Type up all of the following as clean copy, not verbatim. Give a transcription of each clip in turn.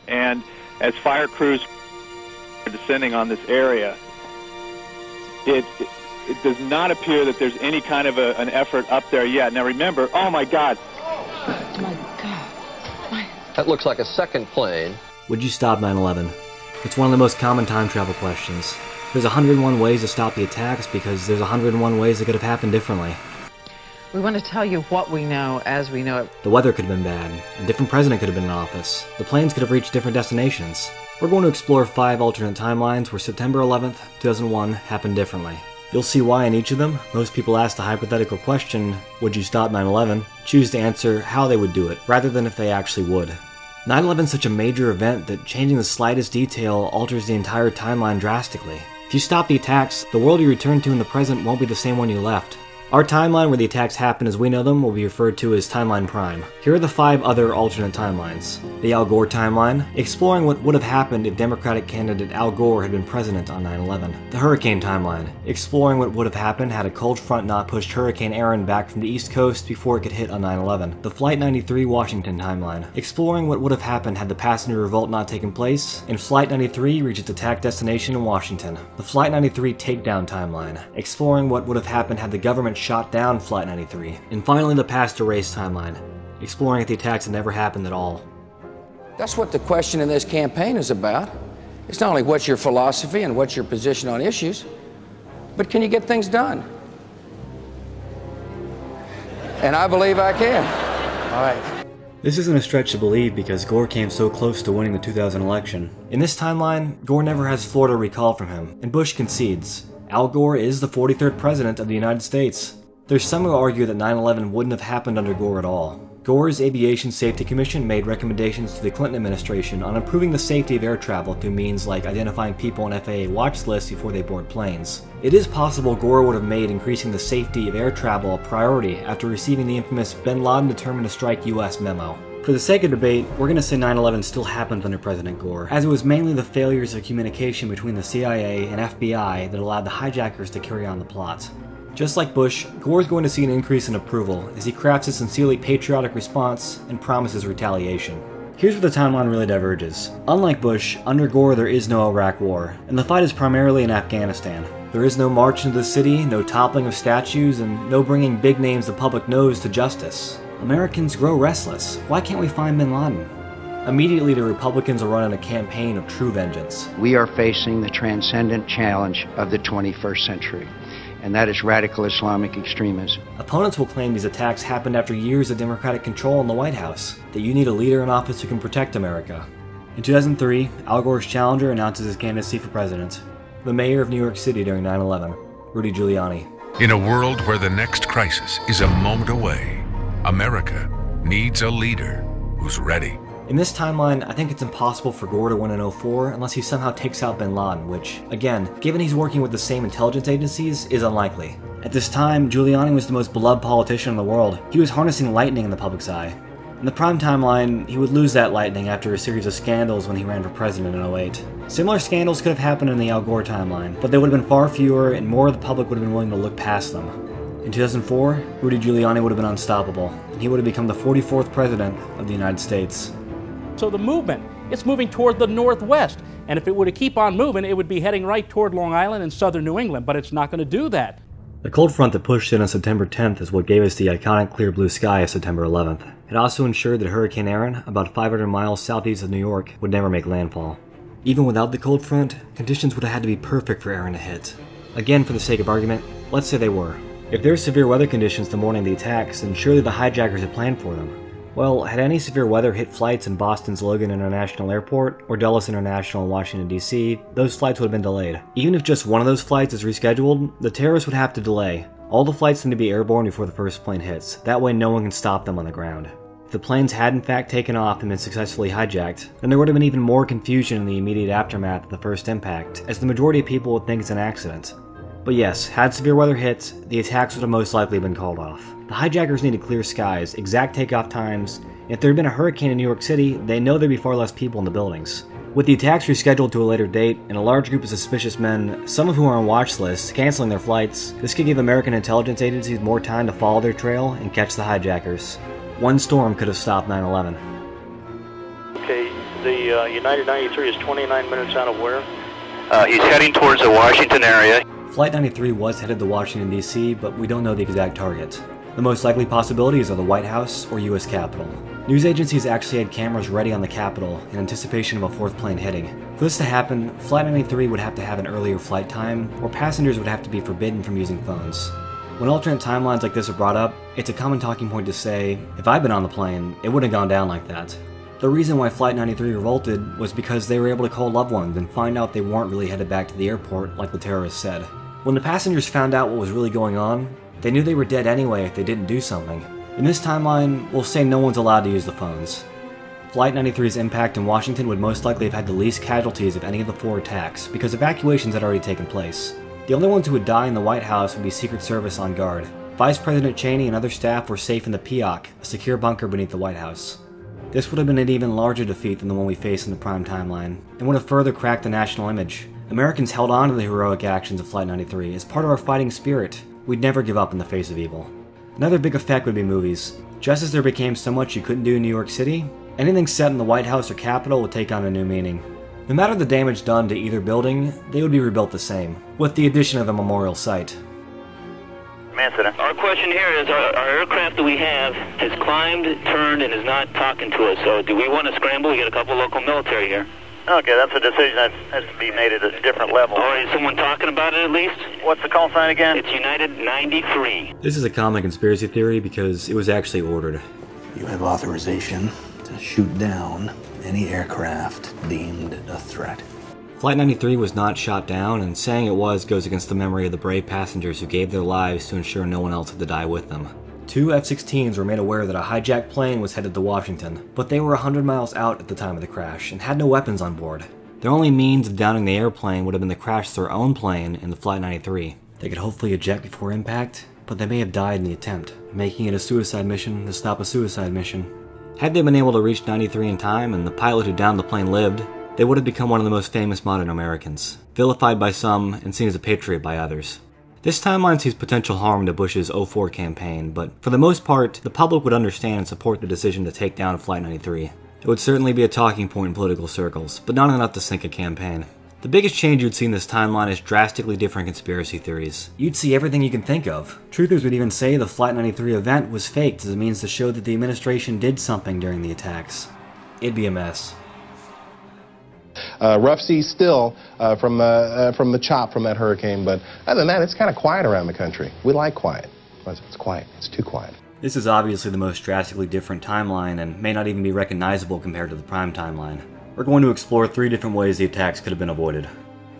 And as fire crews are descending on this area, it does not appear that there's any kind of an effort up there yet. Now remember, oh my God. Oh my God. That looks like a second plane. Would you stop 9/11? It's one of the most common time travel questions. There's 101 ways to stop the attacks because there's 101 ways it could have happened differently. We want to tell you what we know as we know it. The weather could have been bad. A different president could have been in office. The planes could have reached different destinations. We're going to explore 5 alternate timelines where September 11th, 2001 happened differently. You'll see why in each of them, most people ask the hypothetical question, would you stop 9/11, choose to answer how they would do it, rather than if they actually would. 9/11 is such a major event that changing the slightest detail alters the entire timeline drastically. If you stop the attacks, the world you return to in the present won't be the same one you left. Our timeline where the attacks happen as we know them will be referred to as Timeline Prime. Here are the 5 other alternate timelines. The Al Gore timeline, exploring what would have happened if Democratic candidate Al Gore had been president on 9/11. The Hurricane timeline, exploring what would have happened had a cold front not pushed Hurricane Aaron back from the East Coast before it could hit on 9/11. The Flight 93 Washington timeline, exploring what would have happened had the passenger revolt not taken place, and Flight 93 reached its attack destination in Washington. The Flight 93 Takedown timeline, exploring what would have happened had the government shot down Flight 93. And finally, the Past Erased timeline, exploring if the attacks had never happened at all. That's what the question in this campaign is about. It's not only what's your philosophy and what's your position on issues, but can you get things done? And I believe I can. All right. This isn't a stretch to believe because Gore came so close to winning the 2000 election. In this timeline, Gore never has Florida recalled from him, and Bush concedes. Al Gore is the 43rd president of the United States. There's some who argue that 9/11 wouldn't have happened under Gore at all. Gore's Aviation Safety Commission made recommendations to the Clinton administration on improving the safety of air travel through means like identifying people on FAA watch lists before they board planes. It is possible Gore would have made increasing the safety of air travel a priority after receiving the infamous Bin Laden determined to strike US memo. For the sake of debate, we're going to say 9/11 still happened under President Gore, as it was mainly the failures of communication between the CIA and FBI that allowed the hijackers to carry on the plot. Just like Bush, Gore's going to see an increase in approval as he crafts a sincerely patriotic response and promises retaliation. Here's where the timeline really diverges. Unlike Bush, under Gore there is no Iraq War, and the fight is primarily in Afghanistan. There is no march into the city, no toppling of statues, and no bringing big names the public knows to justice. Americans grow restless. Why can't we find Bin Laden? Immediately, the Republicans are running a campaign of true vengeance. We are facing the transcendent challenge of the 21st century, and that is radical Islamic extremism. Opponents will claim these attacks happened after years of Democratic control in the White House, that you need a leader in office who can protect America. In 2003, Al Gore's challenger announces his candidacy for president. The mayor of New York City during 9/11, Rudy Giuliani. In a world where the next crisis is a moment away, America needs a leader who's ready. In this timeline, I think it's impossible for Gore to win in 2004 unless he somehow takes out Bin Laden, which, again, given he's working with the same intelligence agencies, is unlikely. At this time, Giuliani was the most beloved politician in the world. He was harnessing lightning in the public's eye. In the prime timeline, he would lose that lightning after a series of scandals when he ran for president in 2008. Similar scandals could have happened in the Al Gore timeline, but they would have been far fewer and more of the public would have been willing to look past them. In 2004, Rudy Giuliani would have been unstoppable, and he would have become the 44th president of the United States. So the movement, it's moving toward the northwest. And if it were to keep on moving, it would be heading right toward Long Island and southern New England, but it's not going to do that. The cold front that pushed in on September 10th is what gave us the iconic clear blue sky of September 11th. It also ensured that Hurricane Aaron, about 500 miles southeast of New York, would never make landfall. Even without the cold front, conditions would have had to be perfect for Aaron to hit. Again, for the sake of argument, let's say they were. If there were severe weather conditions the morning of the attacks, then surely the hijackers had planned for them. Well, had any severe weather hit flights in Boston's Logan International Airport or Dulles International in Washington, D.C., those flights would have been delayed. Even if just one of those flights is rescheduled, the terrorists would have to delay. All the flights need to be airborne before the first plane hits. That way no one can stop them on the ground. If the planes had in fact taken off and been successfully hijacked, then there would have been even more confusion in the immediate aftermath of the first impact, as the majority of people would think it's an accident. But yes, had severe weather hit, the attacks would have most likely been called off. The hijackers needed clear skies, exact takeoff times, and if there had been a hurricane in New York City, they know there'd be far less people in the buildings. With the attacks rescheduled to a later date, and a large group of suspicious men, some of whom are on watch lists, canceling their flights, this could give American intelligence agencies more time to follow their trail and catch the hijackers. One storm could have stopped 9/11. Okay, The United 93 is 29 minutes out of where? He's heading towards the Washington area. Flight 93 was headed to Washington, D.C., but we don't know the exact target. The most likely possibilities are the White House or U.S. Capitol. News agencies actually had cameras ready on the Capitol in anticipation of a fourth plane hitting. For this to happen, Flight 93 would have to have an earlier flight time, or passengers would have to be forbidden from using phones. When alternate timelines like this are brought up, it's a common talking point to say, if I'd been on the plane, it wouldn't have gone down like that. The reason why Flight 93 revolted was because they were able to call loved ones and find out they weren't really headed back to the airport like the terrorists said. When the passengers found out what was really going on, they knew they were dead anyway if they didn't do something. In this timeline, we'll say no one's allowed to use the phones. Flight 93's impact in Washington would most likely have had the least casualties of any of the 4 attacks, because evacuations had already taken place. The only ones who would die in the White House would be Secret Service on guard. Vice President Cheney and other staff were safe in the PIOC, a secure bunker beneath the White House. This would have been an even larger defeat than the one we face in the prime timeline, and would have further cracked the national image. Americans held on to the heroic actions of Flight 93 as part of our fighting spirit. We'd never give up in the face of evil. Another big effect would be movies. Just as there became so much you couldn't do in New York City, anything set in the White House or Capitol would take on a new meaning. No matter the damage done to either building, they would be rebuilt the same, with the addition of a memorial site. Our question here is, our aircraft that we have has climbed, turned, and is not talking to us. So do we want to scramble? We got a couple local military here. Okay, that's a decision that has to be made at a different level. Or is someone talking about it at least? What's the call sign again? It's United 93. This is a common conspiracy theory because it was actually ordered. You have authorization to shoot down any aircraft deemed a threat. Flight 93 was not shot down, and saying it was goes against the memory of the brave passengers who gave their lives to ensure no one else had to die with them. 2 F-16s were made aware that a hijacked plane was headed to Washington, but they were 100 miles out at the time of the crash and had no weapons on board. Their only means of downing the airplane would have been to crash their own plane in the Flight 93. They could hopefully eject before impact, but they may have died in the attempt, making it a suicide mission to stop a suicide mission. Had they been able to reach 93 in time and the pilot who downed the plane lived, they would have become one of the most famous modern Americans, vilified by some and seen as a patriot by others. This timeline sees potential harm to Bush's 04 campaign, but for the most part, the public would understand and support the decision to take down Flight 93. It would certainly be a talking point in political circles, but not enough to sink a campaign. The biggest change you'd see in this timeline is drastically different conspiracy theories. You'd see everything you can think of. Truthers would even say the Flight 93 event was faked as a means to show that the administration did something during the attacks. It'd be a mess. Rough seas still from the chop from that hurricane, but other than that, it's kind of quiet around the country. We like quiet. It's quiet. It's too quiet. This is obviously the most drastically different timeline and may not even be recognizable compared to the prime timeline. We're going to explore 3 different ways the attacks could have been avoided.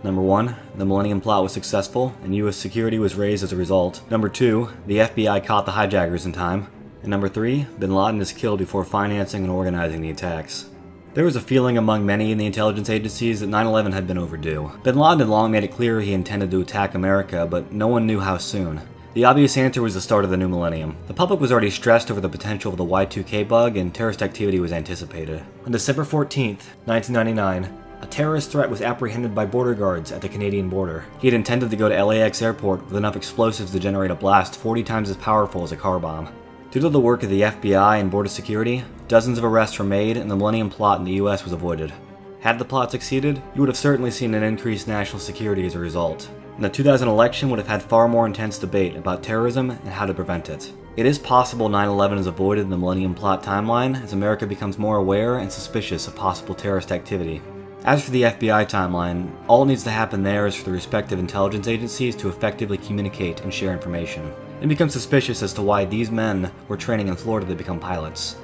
Number 1, the Millennium Plot was successful and U.S. security was raised as a result. Number 2, the FBI caught the hijackers in time. And number 3, bin Laden is killed before financing and organizing the attacks. There was a feeling among many in the intelligence agencies that 9/11 had been overdue. Bin Laden had long made it clear he intended to attack America, but no one knew how soon. The obvious answer was the start of the new millennium. The public was already stressed over the potential of the Y2K bug, and terrorist activity was anticipated. On December 14th, 1999, a terrorist threat was apprehended by border guards at the Canadian border. He had intended to go to LAX airport with enough explosives to generate a blast 40 times as powerful as a car bomb. Due to the work of the FBI and border security, dozens of arrests were made and the Millennium Plot in the US was avoided. Had the plot succeeded, you would have certainly seen an increased national security as a result. And the 2000 election would have had far more intense debate about terrorism and how to prevent it. It is possible 9/11 is avoided in the Millennium Plot timeline as America becomes more aware and suspicious of possible terrorist activity. As for the FBI timeline, all that needs to happen there is for the respective intelligence agencies to effectively communicate and share information, and become suspicious as to why these men were training in Florida to become pilots.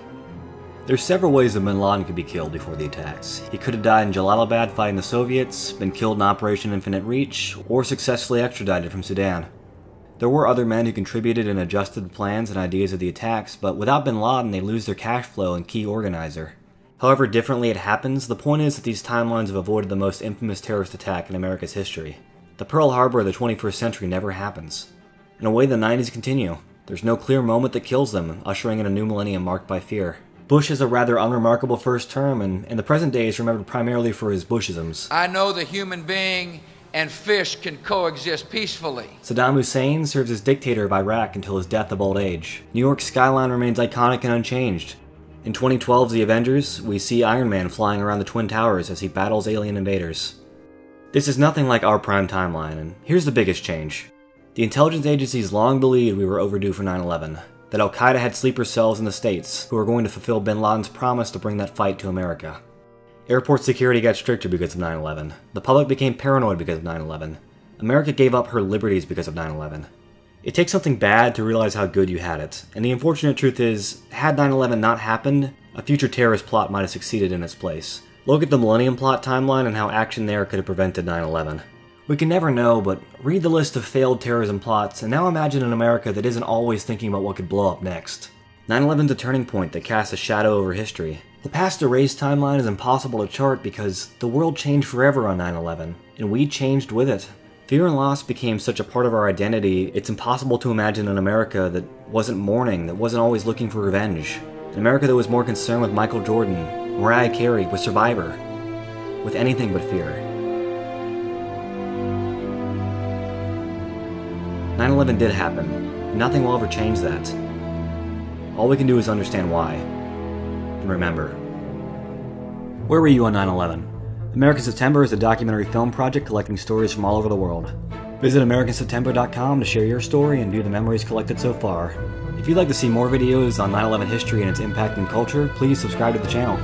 There's several ways that bin Laden could be killed before the attacks. He could have died in Jalalabad fighting the Soviets, been killed in Operation Infinite Reach, or successfully extradited from Sudan. There were other men who contributed and adjusted the plans and ideas of the attacks, but without bin Laden they lose their cash flow and key organizer. However differently it happens, the point is that these timelines have avoided the most infamous terrorist attack in America's history. The Pearl Harbor of the 21st century never happens. In a way, the 90s continue. There's no clear moment that kills them, ushering in a new millennium marked by fear. Bush has a rather unremarkable first term, and in the present day is remembered primarily for his Bushisms. I know the human being and fish can coexist peacefully. Saddam Hussein serves as dictator of Iraq until his death of old age. New York's skyline remains iconic and unchanged. In 2012's The Avengers, we see Iron Man flying around the Twin Towers as he battles alien invaders. This is nothing like our prime timeline, and here's the biggest change. The intelligence agencies long believed we were overdue for 9/11, that Al-Qaeda had sleeper cells in the States who were going to fulfill bin Laden's promise to bring that fight to America. Airport security got stricter because of 9/11. The public became paranoid because of 9/11. America gave up her liberties because of 9/11. It takes something bad to realize how good you had it, and the unfortunate truth is, had 9/11 not happened, a future terrorist plot might have succeeded in its place. Look at the Millennium Plot timeline and how action there could have prevented 9/11. We can never know, but read the list of failed terrorism plots, and now imagine an America that isn't always thinking about what could blow up next. 9/11's a turning point that casts a shadow over history. The past erased timeline is impossible to chart because the world changed forever on 9/11, and we changed with it. Fear and loss became such a part of our identity, it's impossible to imagine an America that wasn't mourning, that wasn't always looking for revenge. An America that was more concerned with Michael Jordan, Mariah Carey, with Survivor, with anything but fear. 9/11 did happen, and nothing will ever change that. All we can do is understand why. And remember. Where were you on 9/11? American September is a documentary film project collecting stories from all over the world. Visit AmericanSeptember.com to share your story and view the memories collected so far. If you'd like to see more videos on 9/11 history and its impact in culture, please subscribe to the channel.